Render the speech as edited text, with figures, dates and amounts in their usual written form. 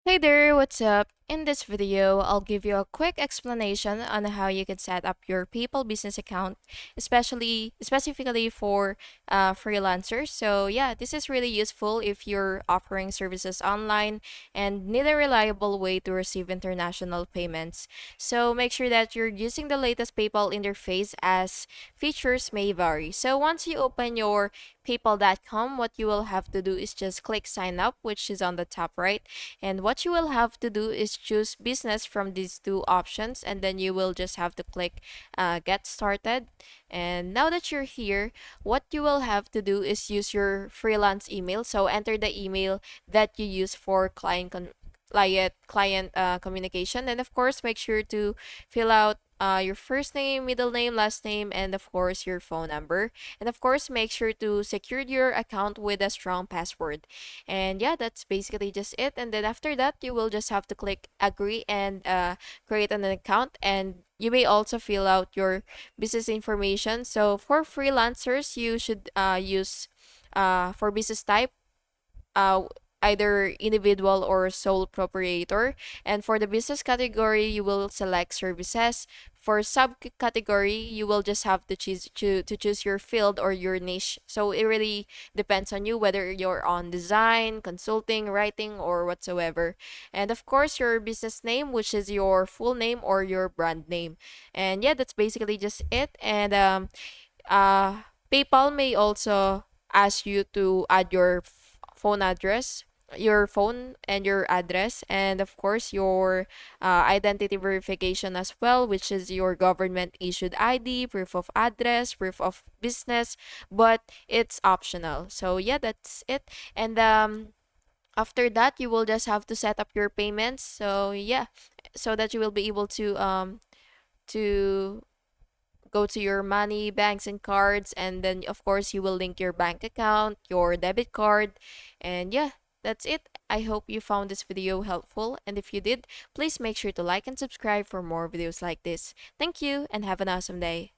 Hey there, what's up? In this video, I'll give you a quick explanation on how you can set up your PayPal business account, especially specifically for freelancers. So yeah, this is really useful if you're offering services online and need a reliable way to receive international payments. So make sure that you're using the latest PayPal interface as features may vary. So once you open your paypal.com, what you will have to do is just click sign up, which is on the top right, and what you will have to do is choose business from these two options, and then you will just have to click get started. And now that you're here, what you will have to do is use your freelance email. So enter the email that you use for client communication, and of course make sure to fill out your first name, middle name, last name, and of course your phone number. And of course make sure to secure your account with a strong password. And yeah, that's basically just it. And then after that, you will just have to click agree and create an account. And you may also fill out your business information. So for freelancers, you should use for business type, uh, either individual or sole proprietor. And for the business category, you will select services. For subcategory, you will just have to choose your field or your niche. So it really depends on you whether you're on design, consulting, writing, or whatsoever. And of course, your business name, which is your full name or your brand name. And yeah, that's basically just it. And uh, PayPal may also ask you to add your phone address, your phone and your address, and of course your identity verification as well, which is your government issued ID, proof of address, proof of business, but it's optional. So yeah, that's it. And after that, you will just have to set up your payments. So yeah, so that you will be able to go to your money, banks, and cards, and then of course you will link your bank account, your debit card, and yeah, that's it. I hope you found this video helpful, and if you did, please make sure to like and subscribe for more videos like this. Thank you, and have an awesome day.